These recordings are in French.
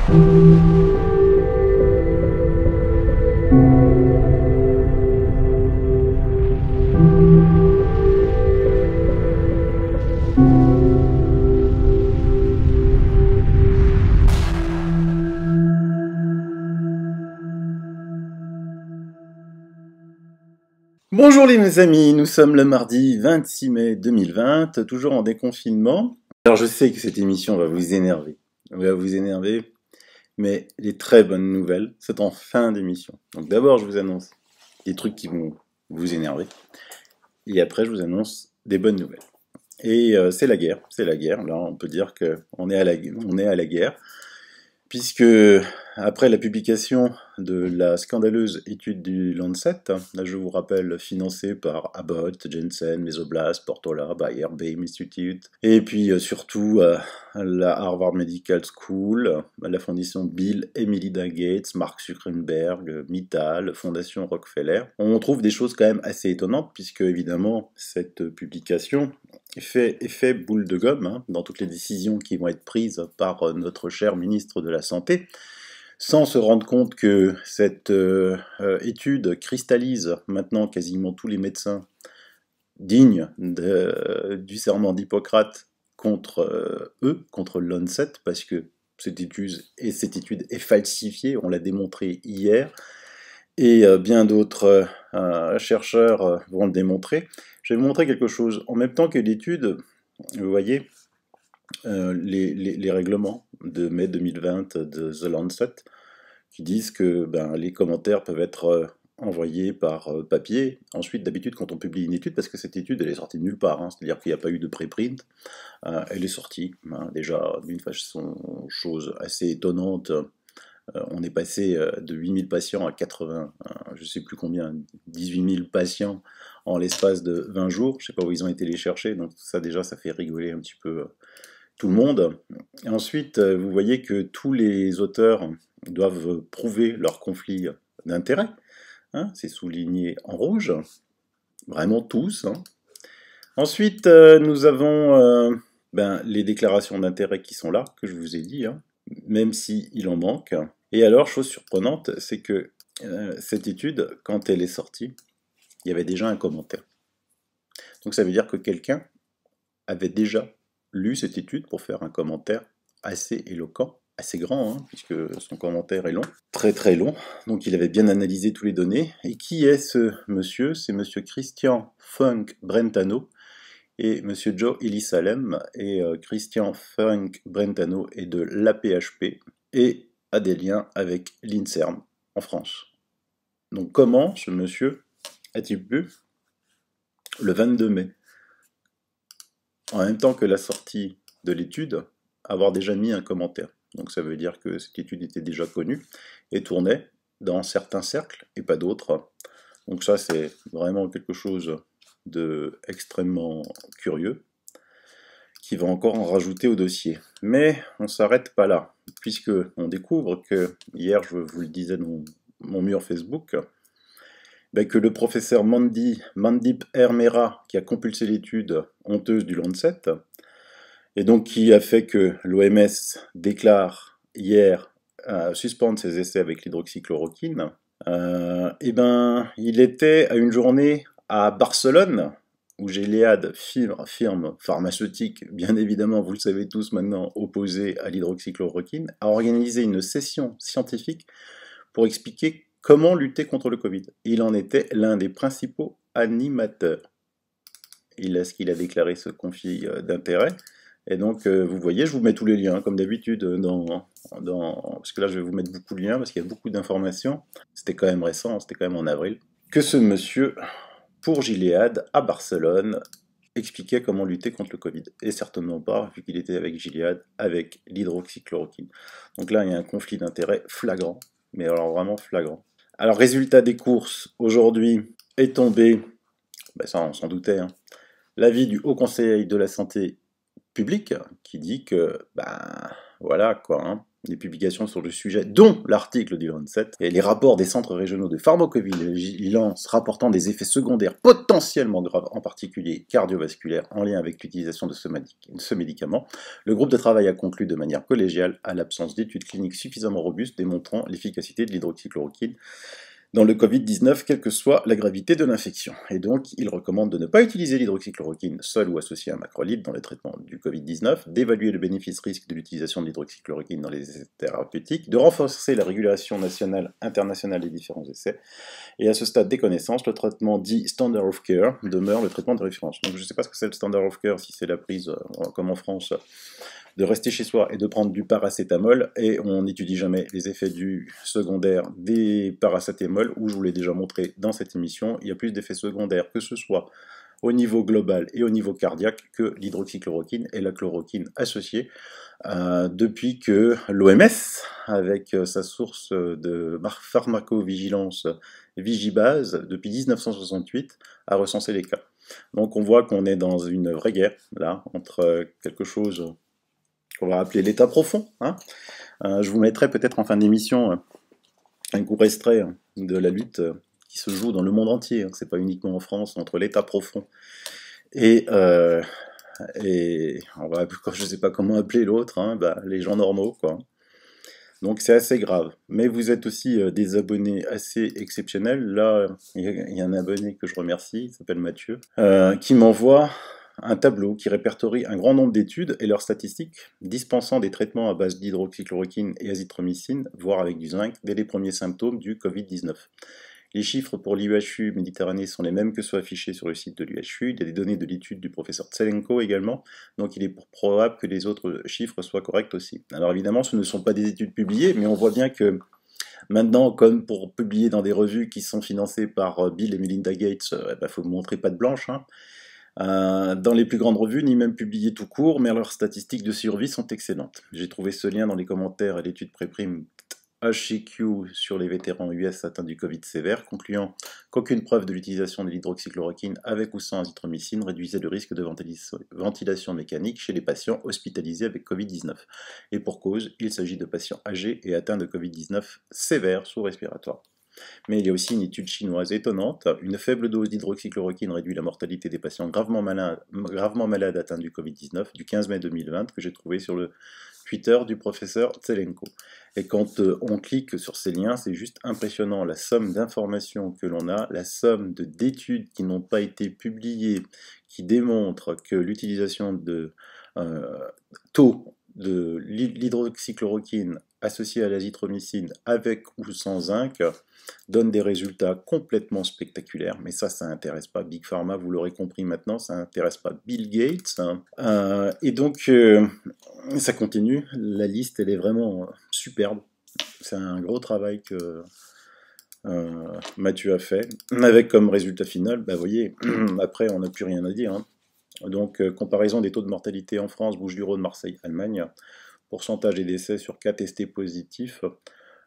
Bonjour les amis, nous sommes le mardi 26 mai 2020, toujours en déconfinement. Alors je sais que cette émission va vous énerver, mais les très bonnes nouvelles, c'est en fin d'émission. Donc d'abord je vous annonce des trucs qui vont vous énerver, et après je vous annonce des bonnes nouvelles. Et c'est la guerre, là on peut dire qu'on est à la guerre. Puisque, après la publication de la scandaleuse étude du Lancet, là je vous rappelle financée par Abbott, Janssen, Mesoblast, Portola, Bayer, Baim Institute, et puis surtout la Harvard Medical School, la fondation Bill et Melinda Gates, Mark Zuckerberg, Mittal, Fondation Rockefeller, on trouve des choses quand même assez étonnantes, puisque évidemment cette publication fait effet boule de gomme dans toutes les décisions qui vont être prises par notre cher ministre de la Santé, sans se rendre compte que cette étude cristallise maintenant quasiment tous les médecins dignes du serment d'Hippocrate contre eux, contre le Lancet, parce que cette étude est falsifiée, on l'a démontré hier, et bien d'autres chercheurs vont le démontrer. Je vais vous montrer quelque chose. En même temps que l'étude, vous voyez, les règlements de mai 2020 de The Lancet, qui disent que les commentaires peuvent être envoyés par papier. Ensuite, d'habitude, quand on publie une étude, parce que cette étude, elle est sortie de nulle part, c'est-à-dire qu'il n'y a pas eu de préprint, elle est sortie, déjà d'une façon chose assez étonnante. On est passé de 8000 patients à 80, je ne sais plus combien, 18 000 patients en l'espace de 20 jours. Je ne sais pas où ils ont été les chercher, donc ça déjà, ça fait rigoler un petit peu tout le monde. Et ensuite, vous voyez que tous les auteurs doivent prouver leur conflit d'intérêt. C'est souligné en rouge, vraiment tous. Ensuite, nous avons les déclarations d'intérêt qui sont là, que je vous ai dit, même s'il en manque. Et alors, chose surprenante, c'est que cette étude, quand elle est sortie, il y avait déjà un commentaire. Donc ça veut dire que quelqu'un avait déjà lu cette étude pour faire un commentaire assez éloquent, assez grand, puisque son commentaire est long, très très long. Donc il avait bien analysé toutes les données. Et qui est ce monsieur? C'est monsieur Christian Funk Brentano et monsieur Joe Ilisalem. Et Christian Funk Brentano est de l'APHP et a des liens avec l'INSERM en France. Donc comment ce monsieur a-t-il pu, le 22 mai, en même temps que la sortie de l'étude, avoir déjà mis un commentaire? Donc ça veut dire que cette étude était déjà connue et tournait dans certains cercles et pas d'autres. Donc ça c'est vraiment quelque chose de extrêmement curieux, qui va encore en rajouter au dossier. Mais on ne s'arrête pas là, puisque on découvre que, hier je vous le disais dans mon mur Facebook, que le professeur Mandip Hermera, qui a compulsé l'étude honteuse du Lancet, et donc qui a fait que l'OMS déclare hier suspendre ses essais avec l'hydroxychloroquine, il était à une journée à Barcelone, où Gilead, firme pharmaceutique, bien évidemment, vous le savez tous maintenant, opposée à l'hydroxychloroquine, a organisé une session scientifique pour expliquer comment lutter contre le Covid. Il en était l'un des principaux animateurs. Est-ce qu'il a déclaré ce conflit d'intérêt? Et donc, vous voyez, je vous mets tous les liens, comme d'habitude, parce que là, je vais vous mettre beaucoup de liens, parce qu'il y a beaucoup d'informations. C'était quand même récent, c'était quand même en avril, que ce monsieur, pour Gilead, à Barcelone, expliquait comment lutter contre le Covid. Et certainement pas, vu qu'il était avec Gilead, avec l'hydroxychloroquine. Donc là, il y a un conflit d'intérêts flagrant, mais alors vraiment flagrant. Alors, résultat des courses, aujourd'hui, est tombé, ça on s'en doutait, l'avis du Haut Conseil de la Santé publique, qui dit que voilà quoi, hein. Des publications sur le sujet, dont l'article du Lancet, et les rapports des centres régionaux de pharmacovigilance rapportant des effets secondaires potentiellement graves, en particulier cardiovasculaires, en lien avec l'utilisation de ce médicament. Le groupe de travail a conclu de manière collégiale à l'absence d'études cliniques suffisamment robustes démontrant l'efficacité de l'hydroxychloroquine dans le Covid-19, quelle que soit la gravité de l'infection. Et donc, il recommande de ne pas utiliser l'hydroxychloroquine seule ou associée à un macrolide dans le traitement du Covid-19, d'évaluer le bénéfice-risque de l'utilisation de l'hydroxychloroquine dans les essais thérapeutiques, de renforcer la régulation nationale, internationale des différents essais, et à ce stade des connaissances, le traitement dit standard of care demeure le traitement de référence. Donc je ne sais pas ce que c'est le standard of care, si c'est la prise, comme en France, de rester chez soi et de prendre du paracétamol, et on n'étudie jamais les effets du secondaire des paracétamol, où je vous l'ai déjà montré dans cette émission, il y a plus d'effets secondaires, que ce soit au niveau global et au niveau cardiaque, que l'hydroxychloroquine et la chloroquine associée, depuis que l'OMS, avec sa source de pharmacovigilance Vigibase, depuis 1968, a recensé les cas. Donc on voit qu'on est dans une vraie guerre, là, entre quelque chose qu'on va appeler l'état profond. Hein. Je vous mettrai peut-être en fin d'émission un court extrait de la lutte qui se joue dans le monde entier. Hein. C'est pas uniquement en France, entre l'état profond et on va, je sais pas comment appeler l'autre, hein, les gens normaux, quoi. Donc c'est assez grave. Mais vous êtes aussi des abonnés assez exceptionnels. Là, il y a un abonné que je remercie, il s'appelle Mathieu, qui m'envoie un tableau qui répertorie un grand nombre d'études et leurs statistiques dispensant des traitements à base d'hydroxychloroquine et azithromycine, voire avec du zinc, dès les premiers symptômes du Covid-19. Les chiffres pour l'UHU Méditerranée sont les mêmes que ceux affichés sur le site de l'UHU. Il y a des données de l'étude du professeur Tselenko également, donc il est probable que les autres chiffres soient corrects aussi. Alors évidemment, ce ne sont pas des études publiées, mais on voit bien que maintenant, comme pour publier dans des revues qui sont financées par Bill et Melinda Gates, faut montrer patte blanche, hein. Dans les plus grandes revues, ni même publiées tout court, mais leurs statistiques de survie sont excellentes. J'ai trouvé ce lien dans les commentaires à l'étude préprime HCQ sur les vétérans US atteints du Covid sévère, concluant qu'aucune preuve de l'utilisation de l'hydroxychloroquine avec ou sans azithromycine réduisait le risque de ventilation mécanique chez les patients hospitalisés avec Covid-19. Et pour cause, il s'agit de patients âgés et atteints de Covid-19 sévère sous respiratoire. Mais il y a aussi une étude chinoise étonnante. Une faible dose d'hydroxychloroquine réduit la mortalité des patients gravement malades atteints du Covid-19 du 15 mai 2020 que j'ai trouvé sur le Twitter du professeur Tselenko. Et quand on clique sur ces liens, c'est juste impressionnant la somme d'informations que l'on a, la somme d'études qui n'ont pas été publiées, qui démontrent que l'utilisation de taux de l'hydroxychloroquine associée à l'azithromycine avec ou sans zinc donne des résultats complètement spectaculaires, mais ça n'intéresse pas Big Pharma, vous l'aurez compris maintenant, ça n'intéresse pas Bill Gates, hein. Et donc, ça continue, la liste, elle est vraiment superbe, c'est un gros travail que Mathieu a fait, avec comme résultat final, vous voyez, après on n'a plus rien à dire, hein. Donc, comparaison des taux de mortalité en France, Bouches-du-Rhône, Marseille, Allemagne, pourcentage des décès sur cas testés positifs.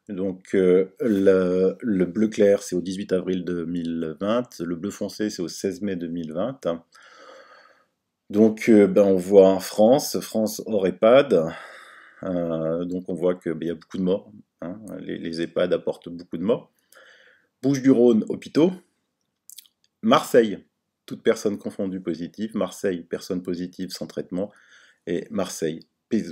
Donc le bleu clair c'est au 18 avril 2020, le bleu foncé c'est au 16 mai 2020. Donc on voit France hors EHPAD, donc on voit qu'il y a beaucoup de morts, hein, les EHPAD apportent beaucoup de morts. Bouches-du-Rhône, hôpitaux. Marseille, toute personne confondue positive. Marseille, personne positive sans traitement. Et Marseille,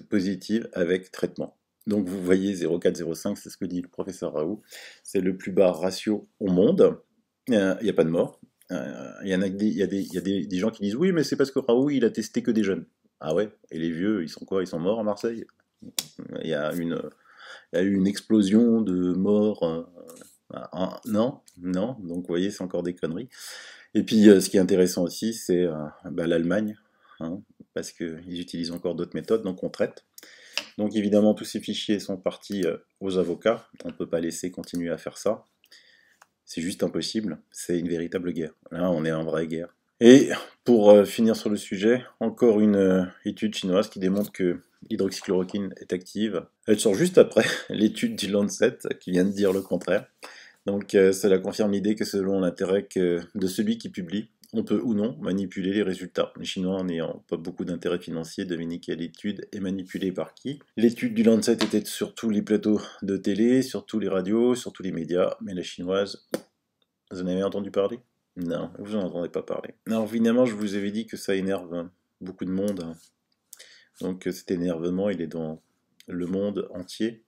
positive avec traitement. Donc vous voyez 0,405, c'est ce que dit le professeur Raoult, c'est le plus bas ratio au monde, il n'y a pas de mort. Il y a des gens qui disent oui mais c'est parce que Raoult il a testé que des jeunes. Ah ouais, et les vieux ils sont quoi? Ils sont morts à Marseille? Il y a eu une explosion de morts, non, donc vous voyez c'est encore des conneries. Et puis ce qui est intéressant aussi c'est l'Allemagne, hein, parce qu'ils utilisent encore d'autres méthodes, donc on traite. Donc évidemment, tous ces fichiers sont partis aux avocats. On ne peut pas laisser continuer à faire ça. C'est juste impossible. C'est une véritable guerre. Là, on est en vraie guerre. Et pour finir sur le sujet, encore une étude chinoise qui démontre que l'hydroxychloroquine est active. Elle sort juste après l'étude du Lancet qui vient de dire le contraire. Donc cela confirme l'idée que selon l'intérêt de celui qui publie, on peut ou non manipuler les résultats. Les Chinois, en n'ayant pas beaucoup d'intérêt financier, devinez quelle étude est manipulée par qui. L'étude du Lancet était sur tous les plateaux de télé, sur tous les radios, sur tous les médias, mais la chinoise, vous en avez entendu parler? Non, vous n'en entendez pas parler. Alors évidemment, je vous avais dit que ça énerve beaucoup de monde, hein. Donc cet énervement, il est dans le monde entier.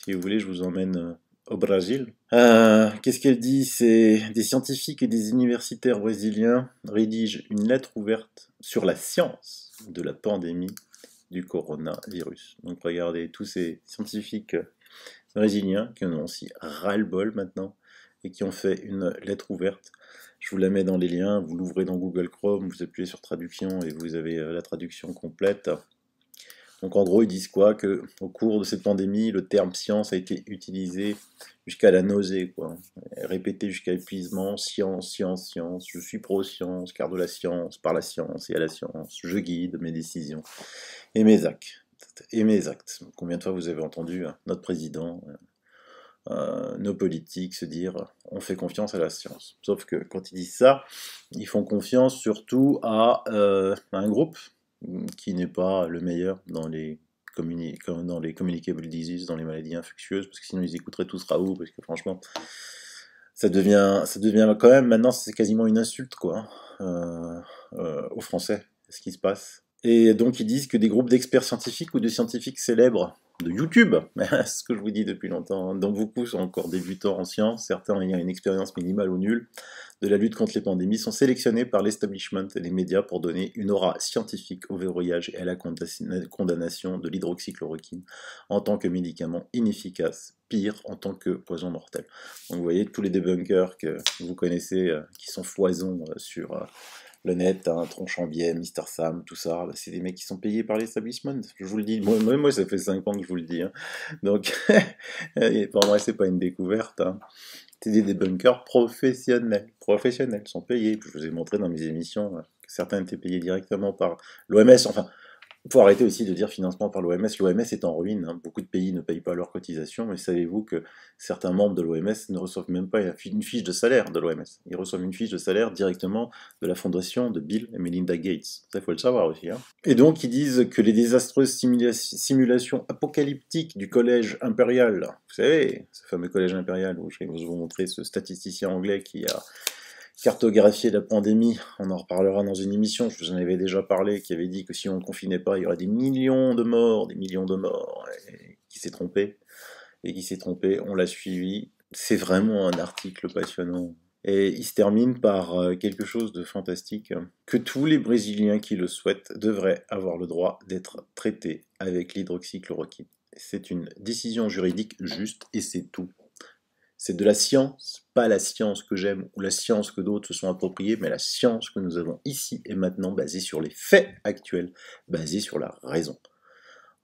Si vous voulez, je vous emmène au Brésil. Qu'est-ce qu'elle dit? C'est des scientifiques et des universitaires brésiliens rédigent une lettre ouverte sur la science de la pandémie du coronavirus. Donc regardez, tous ces scientifiques brésiliens qui en ont aussi ras-le-bol maintenant et qui ont fait une lettre ouverte. Je vous la mets dans les liens, vous l'ouvrez dans Google Chrome, vous appuyez sur traduction et vous avez la traduction complète. Donc en gros, ils disent quoi? Que au cours de cette pandémie, le terme science a été utilisé jusqu'à la nausée, quoi. Répété jusqu'à épuisement, science, science, science, je suis pro-science, car de la science, par la science et à la science, je guide mes décisions et mes actes. Et mes actes. Combien de fois vous avez entendu notre président, nos politiques se dire on fait confiance à la science? Sauf que quand ils disent ça, ils font confiance surtout à un groupe qui n'est pas le meilleur dans les communicable diseases, dans les maladies infectieuses, parce que sinon ils écouteraient tous Raoult, parce que franchement, ça devient quand même, maintenant c'est quasiment une insulte, quoi, aux Français, ce qui se passe. Et donc ils disent que des groupes d'experts scientifiques ou de scientifiques célèbres de YouTube, c'est ce que je vous dis depuis longtemps, hein, dont beaucoup sont encore débutants en sciences, certains ayant une expérience minimale ou nulle de la lutte contre les pandémies, sont sélectionnés par l'establishment et les médias pour donner une aura scientifique au verrouillage et à la condamnation de l'hydroxychloroquine en tant que médicament inefficace, pire en tant que poison mortel. Donc vous voyez tous les débunkers que vous connaissez, qui sont foison sur le net, hein, Tronchambier, Mister Sam, tout ça, bah, c'est des mecs qui sont payés par l'establishment, je vous le dis. Moi, ça fait 5 ans que je vous le dis, hein. Donc, pour moi, c'est pas une découverte, hein. C'est des débunkers professionnels, sont payés. Je vous ai montré dans mes émissions que certains étaient payés directement par l'OMS, enfin, il faut arrêter aussi de dire financement par l'OMS. L'OMS est en ruine, hein. Beaucoup de pays ne payent pas leurs cotisations, mais savez-vous que certains membres de l'OMS ne reçoivent même pas une fiche de salaire de l'OMS. Ils reçoivent une fiche de salaire directement de la fondation de Bill et Melinda Gates. Ça, il faut le savoir aussi, hein. Et donc, ils disent que les désastreuses simulations apocalyptiques du collège impérial, vous savez, ce fameux collège impérial où je vais vous montrer ce statisticien anglais qui a cartographier la pandémie, on en reparlera dans une émission, je vous en avais déjà parlé, qui avait dit que si on ne confinait pas, il y aurait des millions de morts, et qui s'est trompé, on l'a suivi. C'est vraiment un article passionnant. Et il se termine par quelque chose de fantastique, que tous les Brésiliens qui le souhaitent devraient avoir le droit d'être traités avec l'hydroxychloroquine. C'est une décision juridique juste et c'est tout. C'est de la science, pas la science que j'aime ou la science que d'autres se sont appropriées, mais la science que nous avons ici et maintenant, basée sur les faits actuels, basée sur la raison.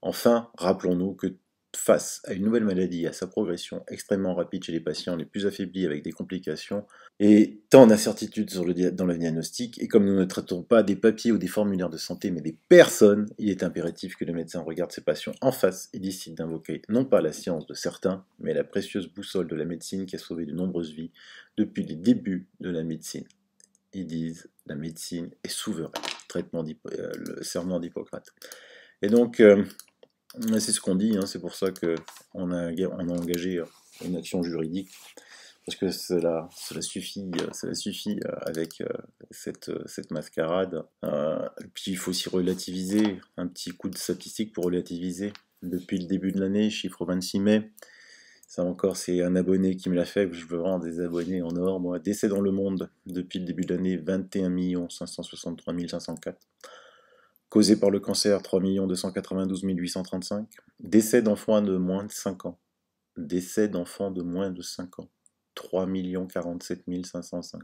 Enfin, rappelons-nous que face à une nouvelle maladie, à sa progression extrêmement rapide chez les patients les plus affaiblis avec des complications, et tant d'incertitudes dans le diagnostic, et comme nous ne traitons pas des papiers ou des formulaires de santé, mais des personnes, il est impératif que le médecin regarde ses patients en face et décide d'invoquer non pas la science de certains, mais la précieuse boussole de la médecine qui a sauvé de nombreuses vies depuis les débuts de la médecine. Ils disent la médecine est souveraine, le serment d'Hippocrate. Et donc, c'est ce qu'on dit, hein, c'est pour ça qu'on a engagé une action juridique, parce que cela suffit avec cette mascarade. Et puis il faut aussi relativiser, un petit coup de statistique pour relativiser. Depuis le début de l'année, chiffre 26 mai, ça encore c'est un abonné qui me l'a fait, je veux vraiment des abonnés en or, moi. Décès dans le monde, depuis le début de l'année, 21 563 504. Causé par le cancer, 3 292 835. Décès d'enfants de moins de 5 ans. Décès d'enfants de moins de 5 ans. 3 47 505.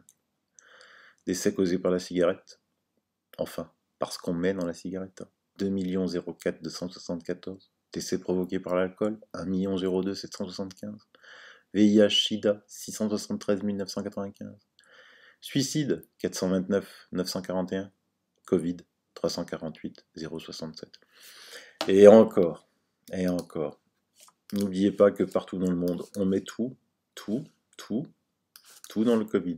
Décès causés par la cigarette. Enfin, parce qu'on met dans la cigarette. 2 04 274. Décès provoqués par l'alcool. 1 02 775. VIH-Sida, 673 995. Suicide, 429 941. Covid, 348 067. Et encore. N'oubliez pas que partout dans le monde, on met tout dans le Covid.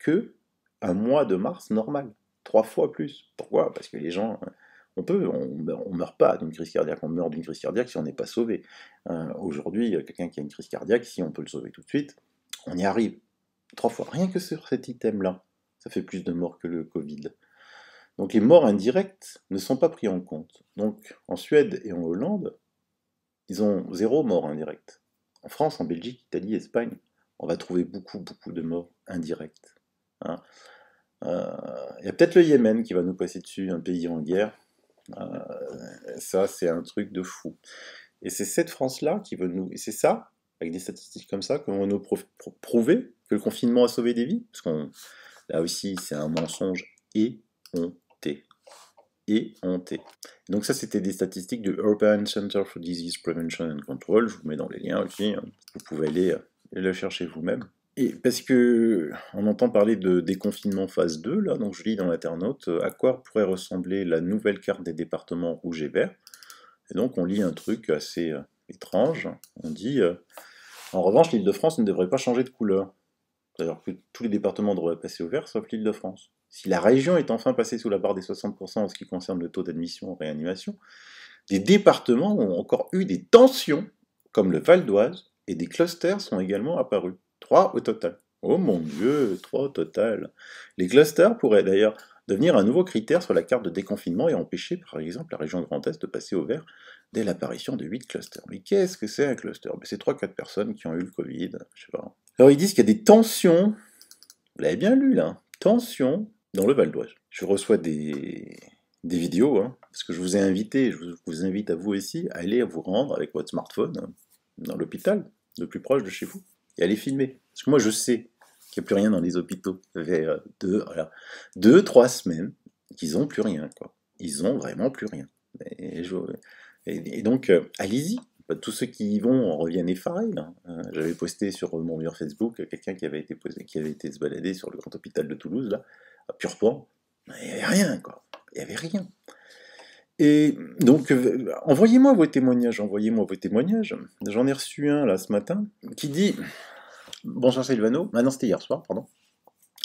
que un mois de mars normal. 3 fois plus. Pourquoi? Parce que les gens, on meurt pas d'une crise cardiaque, on meurt d'une crise cardiaque si on n'est pas sauvé. Aujourd'hui, quelqu'un qui a une crise cardiaque, si on peut le sauver tout de suite, on y arrive. 3 fois. Rien que sur cet item-là, ça fait plus de morts que le Covid. Donc les morts indirectes ne sont pas pris en compte. Donc en Suède et en Hollande, ils ont 0 mort indirecte. En France, en Belgique, Italie, Espagne, on va trouver beaucoup de morts indirectes. Hein. Il y a peut-être le Yémen qui va nous passer dessus, un pays en guerre. Ça, c'est un truc de fou. Et c'est cette France-là qui veut nous... Et c'est ça, avec des statistiques comme ça, qu'on va nous prouver que le confinement a sauvé des vies. Parce qu'on... Là aussi, c'est un mensonge éhonté. Éhonté. Donc ça, c'était des statistiques du European Center for Disease Prevention and Control. Je vous mets dans les liens aussi. Vous pouvez aller le chercher vous-même. Et parce que on entend parler de déconfinement phase 2, là, donc je lis dans l'internaute à quoi pourrait ressembler la nouvelle carte des départements rouges et verts. Et donc on lit un truc assez étrange. On dit en revanche, l'Île-de-France ne devrait pas changer de couleur. C'est-à-dire que tous les départements devraient passer au vert, sauf l'Île-de-France. Si la région est enfin passée sous la barre des 60% en ce qui concerne le taux d'admission en réanimation, des départements ont encore eu des tensions, comme le Val d'Oise, et des clusters sont également apparus. 3 au total. Oh mon Dieu, 3 au total. Les clusters pourraient d'ailleurs devenir un nouveau critère sur la carte de déconfinement et empêcher par exemple la région Grand Est de passer au vert dès l'apparition de 8 clusters. Mais qu'est-ce que c'est un cluster? C'est 3-4 personnes qui ont eu le Covid, je sais pas. Alors ils disent qu'il y a des tensions, vous l'avez bien lu là, tensions dans le Val d'Oise. Je reçois des vidéos, hein, parce que je vous ai invité, je vous invite à vous aussi, à aller vous rendre avec votre smartphone dans l'hôpital le plus proche de chez vous et aller filmer. Parce que moi je sais qu'il n'y a plus rien dans les hôpitaux. Ça fait 2-3 semaines qu'ils n'ont plus rien, quoi. Ils n'ont vraiment plus rien. Et donc, allez-y. Tous ceux qui y vont en reviennent effarés. Là. J'avais posté sur mon mur Facebook quelqu'un qui avait été se balader sur le grand hôpital de Toulouse, là, à Purpan. Il n'y avait rien, quoi. Il n'y avait rien. Et donc, envoyez-moi vos témoignages, J'en ai reçu un, là, ce matin, qui dit... Bonsoir Silvano, non, c'était hier soir, pardon.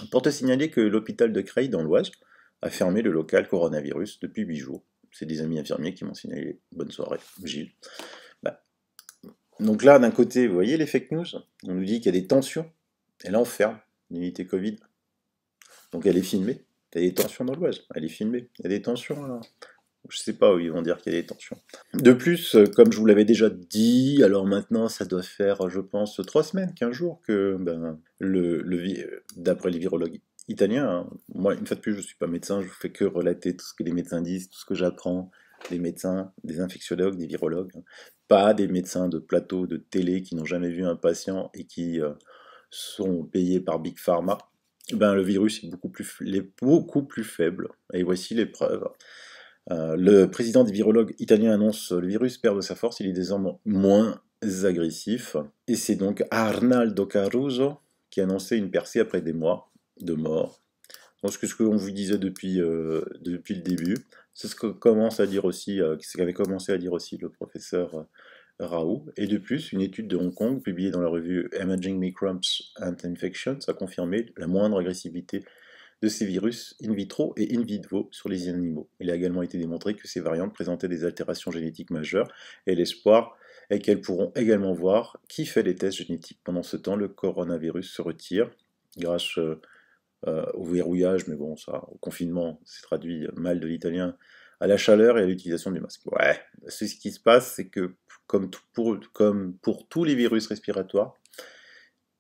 Pour te signaler que l'hôpital de Creil, dans l'Oise, a fermé le local coronavirus depuis 8 jours. C'est des amis infirmiers qui m'ont signalé. Bonne soirée, Gilles. Donc là, d'un côté, vous voyez les fake news? On nous dit qu'il y a des tensions. Et là, on ferme l'unité Covid. Donc elle est filmée. Il y a des tensions dans l'Oise. Elle est filmée. Il y a des tensions là. Je sais pas où ils vont dire qu'il y a des tensions. De plus, comme je vous l'avais déjà dit, alors maintenant, ça doit faire, je pense, 3 semaines, 15 jours que, d'après les virologues italiens, hein, moi, une fois de plus, je suis pas médecin, je vous fais que relater tout ce que les médecins disent, tout ce que j'apprends, des médecins, des infectiologues, des virologues, hein, pas des médecins de plateau, de télé, qui n'ont jamais vu un patient et qui sont payés par Big Pharma. Le virus est beaucoup plus faible, et voici les preuves. Le président des virologues italiens annonce le virus perd de sa force, il est désormais moins agressif. Et c'est donc Arnaldo Caruso qui a annoncé une percée après des mois de mort. Donc ce qu'on vous disait depuis le début, c'est ce que commence à dire aussi, ce qu'avait commencé à dire aussi le professeur Raoult. Et de plus, une étude de Hong Kong publiée dans la revue Emerging Microbes and Infections a confirmé la moindre agressivité de ces virus in vitro et in vivo sur les animaux. Il a également été démontré que ces variantes présentaient des altérations génétiques majeures et l'espoir est qu'elles pourront également voir qui fait les tests génétiques. Pendant ce temps, le coronavirus se retire grâce au verrouillage, mais bon, ça, au confinement, c'est traduit mal de l'italien, à la chaleur et à l'utilisation du masque. Ouais, ce qui se passe, c'est que comme pour tous les virus respiratoires,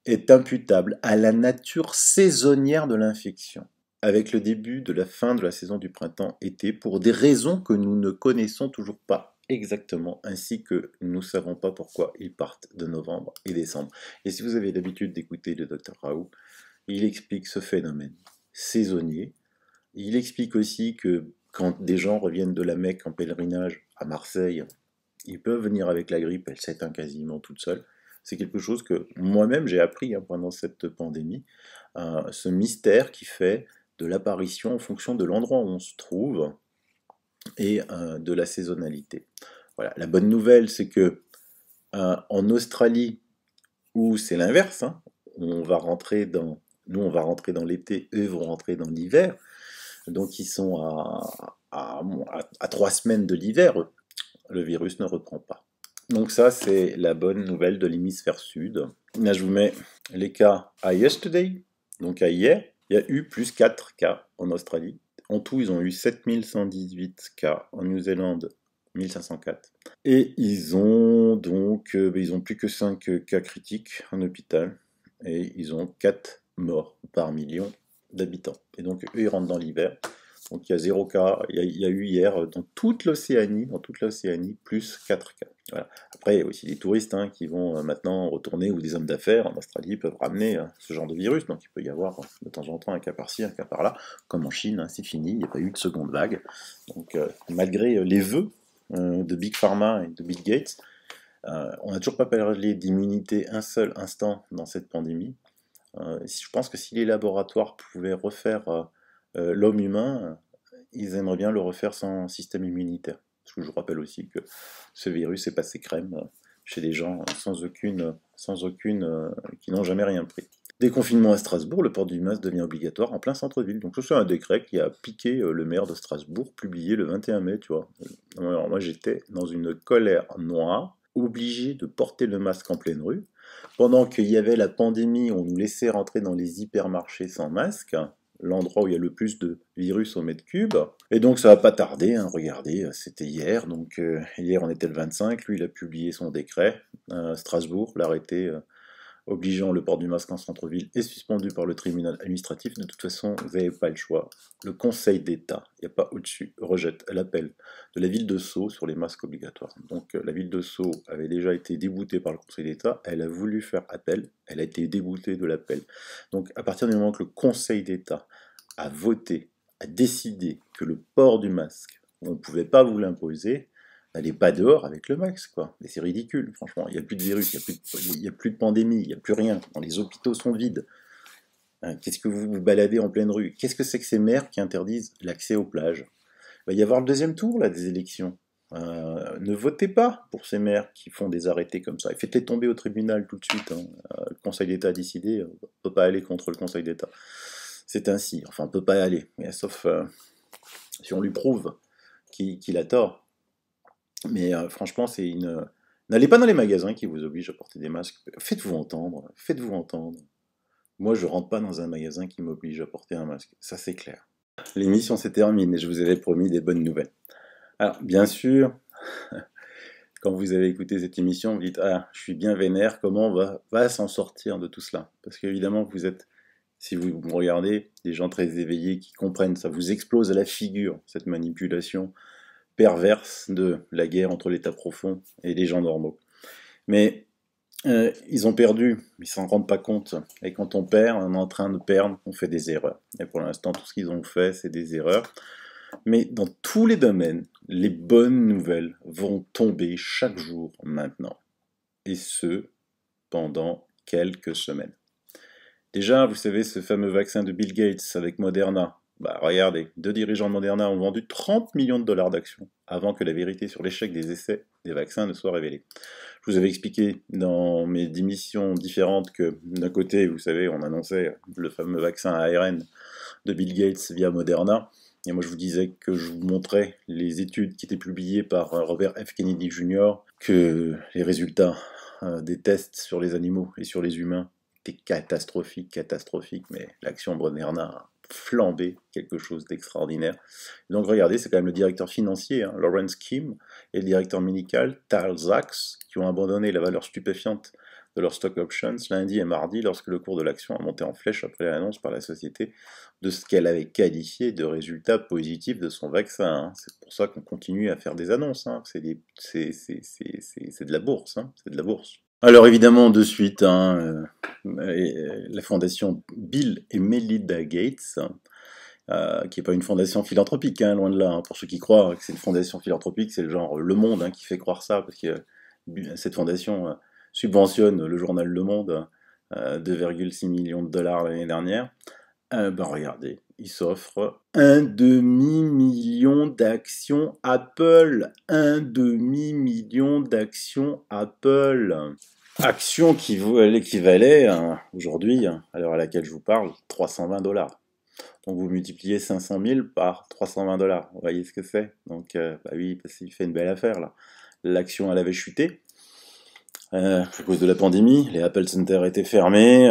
est imputable à la nature saisonnière de l'infection, avec le début de la fin de la saison du printemps-été, pour des raisons que nous ne connaissons toujours pas exactement, ainsi que nous ne savons pas pourquoi ils partent de novembre et décembre. Et si vous avez l'habitude d'écouter le Dr Raoult, il explique ce phénomène saisonnier. Il explique aussi que quand des gens reviennent de la Mecque en pèlerinage à Marseille, ils peuvent venir avec la grippe, elle s'éteint quasiment toute seule. C'est quelque chose que moi-même j'ai appris pendant cette pandémie, ce mystère qui fait de l'apparition en fonction de l'endroit où on se trouve et de la saisonnalité. Voilà. La bonne nouvelle, c'est que en Australie, où c'est l'inverse, on va rentrer dans Nous, on va rentrer dans l'été, eux vont rentrer dans l'hiver. Donc, ils sont à 3 semaines de l'hiver. Le virus ne reprend pas. Donc ça, c'est la bonne nouvelle de l'hémisphère sud. Là, je vous mets les cas à yesterday, donc à hier. Il y a eu plus 4 cas en Australie. En tout, ils ont eu 7118 cas. En Nouvelle-Zélande, 1504. Et ils ont donc ils ont plus que 5 cas critiques en hôpital. Et ils ont 4 morts par million d'habitants. Et donc, eux, ils rentrent dans l'hiver. Donc il y a 0 cas, il y a eu hier dans toute l'Océanie, plus 4 cas. Voilà. Après, il y a aussi des touristes qui vont maintenant retourner, ou des hommes d'affaires en Australie peuvent ramener ce genre de virus. Donc il peut y avoir de temps en temps un cas par-ci, un cas par-là, comme en Chine, c'est fini, il n'y a pas eu de seconde vague. Donc malgré les vœux de Big Pharma et de Bill Gates, on n'a toujours pas parlé d'immunité un seul instant dans cette pandémie. Je pense que si les laboratoires pouvaient refaire l'homme humain, ils aimeraient bien le refaire sans système immunitaire. Parce que je vous rappelle aussi que ce virus est passé crème chez des gens qui n'ont jamais rien pris. Déconfinement à Strasbourg, le port du masque devient obligatoire en plein centre-ville. Donc c'est un décret qui a piqué le maire de Strasbourg, publié le 21 mai, tu vois. Alors moi j'étais dans une colère noire, obligé de porter le masque en pleine rue. Pendant qu'il y avait la pandémie, on nous laissait rentrer dans les hypermarchés sans masque, l'endroit où il y a le plus de virus au mètre cube. Et donc ça va pas tarder, regardez, c'était hier, donc hier on était le 25, lui il a publié son décret, Strasbourg, l'arrêté obligeant le port du masque en centre-ville est suspendu par le tribunal administratif. De toute façon, vous n'avez pas le choix. Le Conseil d'État, il n'y a pas au-dessus, rejette l'appel de la ville de Sceaux sur les masques obligatoires. Donc la ville de Sceaux avait déjà été déboutée par le Conseil d'État, elle a voulu faire appel, elle a été déboutée de l'appel. Donc à partir du moment que le Conseil d'État a voté, a décidé que le port du masque, on ne pouvait pas vous l'imposer, n'allez pas dehors avec le masque, quoi. Mais c'est ridicule, franchement. Il n'y a plus de virus, il n'y a plus de pandémie, il n'y a plus rien. Les hôpitaux sont vides. Qu'est-ce que vous vous baladez en pleine rue? Qu'est-ce que c'est que ces maires qui interdisent l'accès aux plages? Il va y avoir le deuxième tour, là, des élections. Ne votez pas pour ces maires qui font des arrêtés comme ça. Et faites-les tomber au tribunal tout de suite. Le Conseil d'État a décidé, on ne peut pas aller contre le Conseil d'État. C'est ainsi. Enfin, on ne peut pas y aller. Mais, sauf si on lui prouve qu'il a tort. Mais franchement, c'est une... N'allez pas dans les magasins qui vous obligent à porter des masques. Faites-vous entendre, faites-vous entendre. Moi, je rentre pas dans un magasin qui m'oblige à porter un masque. Ça, c'est clair. L'émission se termine et je vous avais promis des bonnes nouvelles. Alors, bien sûr, quand vous avez écouté cette émission, vous dites « Ah, je suis bien vénère, comment on va s'en sortir de tout cela ?» Parce qu'évidemment, vous êtes, si vous me regardez, des gens très éveillés qui comprennent, ça vous explose à la figure, cette manipulation perverse de la guerre entre l'État profond et les gens normaux. Mais ils ont perdu, ils s'en rendent pas compte. Et quand on perd, on est en train de perdre, on fait des erreurs. Et pour l'instant, tout ce qu'ils ont fait, c'est des erreurs. Mais dans tous les domaines, les bonnes nouvelles vont tomber chaque jour maintenant. Et ce, pendant quelques semaines. Déjà, vous savez, ce fameux vaccin de Bill Gates avec Moderna. Bah, regardez, 2 dirigeants de Moderna ont vendu 30 millions de dollars d'actions avant que la vérité sur l'échec des essais des vaccins ne soit révélée. Je vous avais expliqué dans mes émissions différentes que d'un côté, vous savez, on annonçait le fameux vaccin ARN de Bill Gates via Moderna. Et moi, je vous disais que je vous montrais les études qui étaient publiées par Robert F. Kennedy Jr., que les résultats des tests sur les animaux et sur les humains étaient catastrophiques, mais l'action Moderna a flambé, quelque chose d'extraordinaire. Donc regardez, c'est quand même le directeur financier, Lawrence Kim, et le directeur médical, Tal Zaks, qui ont abandonné la valeur stupéfiante de leurs stock options lundi et mardi lorsque le cours de l'action a monté en flèche après l'annonce par la société de ce qu'elle avait qualifié de résultats positifs de son vaccin. C'est pour ça qu'on continue à faire des annonces. C'est de la bourse. C'est de la bourse. Alors évidemment, de suite, la fondation Bill et Melinda Gates, qui n'est pas une fondation philanthropique, loin de là. Pour ceux qui croient que c'est une fondation philanthropique, c'est le genre Le Monde qui fait croire ça, parce que cette fondation subventionne le journal Le Monde, 2,6 millions de dollars l'année dernière. Regardez, il s'offre un demi-million d'actions Apple. Un demi-million d'actions Apple. Action qui l'équivalait aujourd'hui, à l'heure à laquelle je vous parle, 320 $. Donc vous multipliez 500 000 par 320 $. Vous voyez ce que c'est? Donc bah oui, parce qu'il fait une belle affaire là. L'action elle avait chuté à cause de la pandémie. Les Apple Center étaient fermés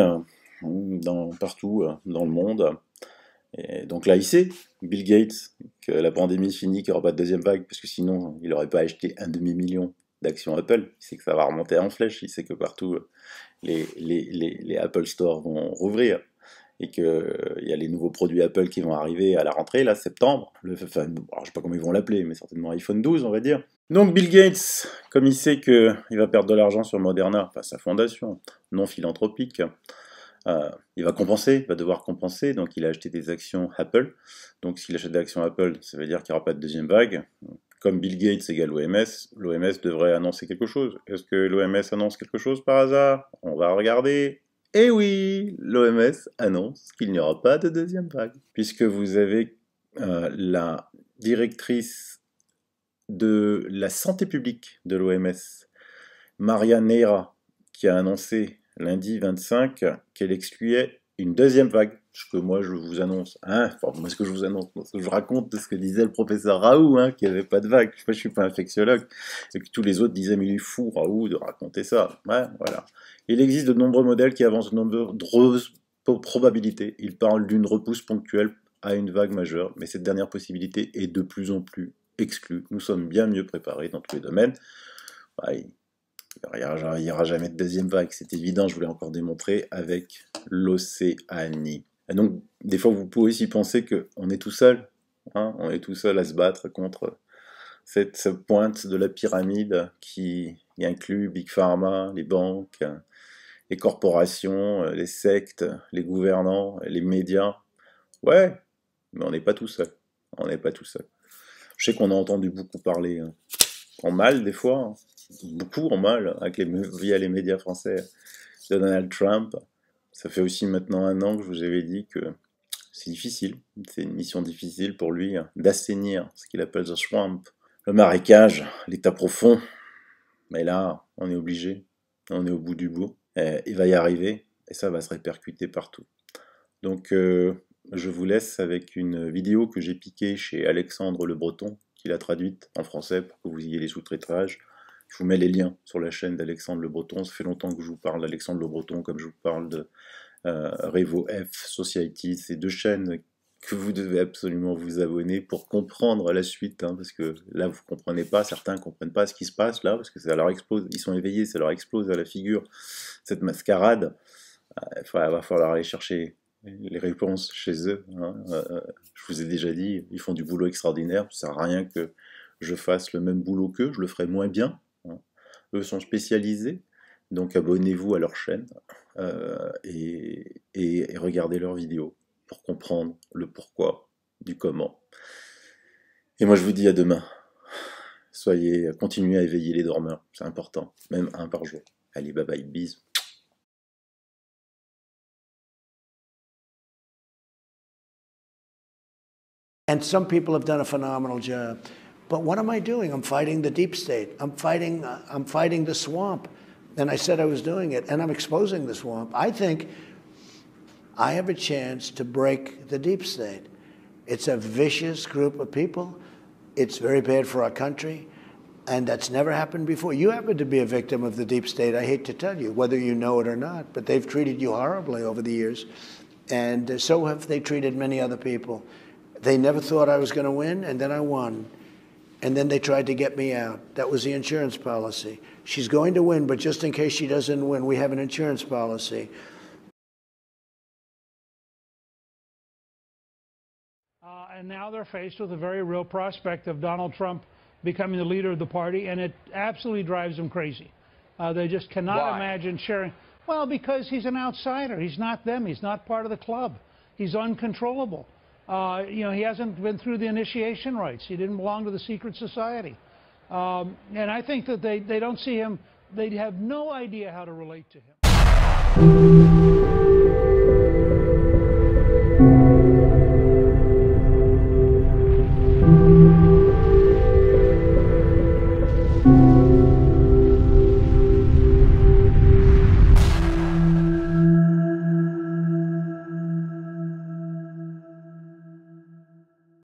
partout dans le monde. Et donc là, il sait, Bill Gates, que la pandémie finit, qu'il n'y aura pas de deuxième vague, parce que sinon, il n'aurait pas acheté 1,5 million d'actions Apple. Il sait que ça va remonter en flèche, il sait que partout, les Apple Store vont rouvrir, et qu'il y a les nouveaux produits Apple qui vont arriver à la rentrée, là, septembre. Enfin, alors, je ne sais pas comment ils vont l'appeler, mais certainement iPhone 12, on va dire. Donc Bill Gates, comme il sait qu'il va perdre de l'argent sur Moderna, enfin sa fondation non philanthropique, il va compenser, il va devoir compenser, donc il a acheté des actions Apple. Donc s'il achète des actions Apple, ça veut dire qu'il n'y aura pas de deuxième vague. Comme Bill Gates égale l'OMS, l'OMS devrait annoncer quelque chose. Est-ce que l'OMS annonce quelque chose par hasard? On va regarder. Eh oui, l'OMS annonce qu'il n'y aura pas de deuxième vague. Puisque vous avez la directrice de la santé publique de l'OMS, Maria Neira, qui a annoncé lundi 25 qu'elle excluait une deuxième vague. Ce que moi je vous annonce, moi ce que je vous annonce, ce que je raconte de ce que disait le professeur Raoult, qu'il n'y avait pas de vague. Je suis pas infectiologue, et que tous les autres disaient mais il est fou Raoult de raconter ça. Ouais, voilà. Il existe de nombreux modèles qui avancent de nombreuses probabilités. Ils parlent d'une repousse ponctuelle à une vague majeure, mais cette dernière possibilité est de plus en plus exclue. Nous sommes bien mieux préparés dans tous les domaines. Il n'y aura jamais de deuxième vague, c'est évident, je voulais encore démontrer avec l'Océanie. Et donc, des fois, vous pouvez aussi penser qu'on est tout seul, on est tout seul à se battre contre cette pointe de la pyramide qui inclut Big Pharma, les banques, les corporations, les sectes, les gouvernants, les médias. Ouais, mais on n'est pas tout seul. On n'est pas tout seul. Je sais qu'on a entendu beaucoup parler en mal des fois, beaucoup en mal via les médias français de Donald Trump. Ça fait aussi maintenant 1 an que je vous avais dit que c'est difficile, c'est une mission difficile pour lui d'assainir ce qu'il appelle the swamp, le marécage, l'état profond. Mais là, on est obligé, on est au bout du bout. Il va y arriver et ça va se répercuter partout. Donc je vous laisse avec une vidéo que j'ai piquée chez Alexandre Le Breton, qu'il a traduite en français pour que vous ayez les sous-titrages. Je vous mets les liens sur la chaîne d'Alexandre Le Breton. Ça fait longtemps que je vous parle d'Alexandre Le Breton, comme je vous parle de Revo F Society. C'est 2 chaînes que vous devez absolument vous abonner pour comprendre la suite, parce que là vous ne comprenez pas, certains ne comprennent pas ce qui se passe là, parce que ça leur explose, ils sont éveillés, ça leur explose à la figure, cette mascarade. Il va falloir aller chercher les réponses chez eux. Je vous ai déjà dit, ils font du boulot extraordinaire, ça sert à rien que je fasse le même boulot qu'eux, je le ferai moins bien. Eux sont spécialisés, donc abonnez-vous à leur chaîne et regardez leurs vidéos pour comprendre le pourquoi du comment. Et moi je vous dis à demain. Continuez à éveiller les dormeurs, c'est important, même 1 par jour. Allez, bye bye, bisous. And some people have done a phenomenal job. But what am I doing? I'm fighting the deep state. I'm fighting the swamp. And I said I was doing it, and I'm exposing the swamp. I think I have a chance to break the deep state. It's a vicious group of people. It's very bad for our country, and that's never happened before. You happen to be a victim of the deep state, I hate to tell you, whether you know it or not, but they've treated you horribly over the years, and so have they treated many other people. They never thought I was going to win, and then I won. And then they tried to get me out. That was the insurance policy. She's going to win, but just in case she doesn't win, we have an insurance policy. And now they're faced with a very real prospect of Donald Trump becoming the leader of the party, and it absolutely drives them crazy. They just cannot imagine sharing. Well, because he's an outsider. He's not them. He's not part of the club. He's uncontrollable. He hasn't been through the initiation rites. He didn't belong to the secret society. And I think that they don't see him. They have no idea how to relate to him.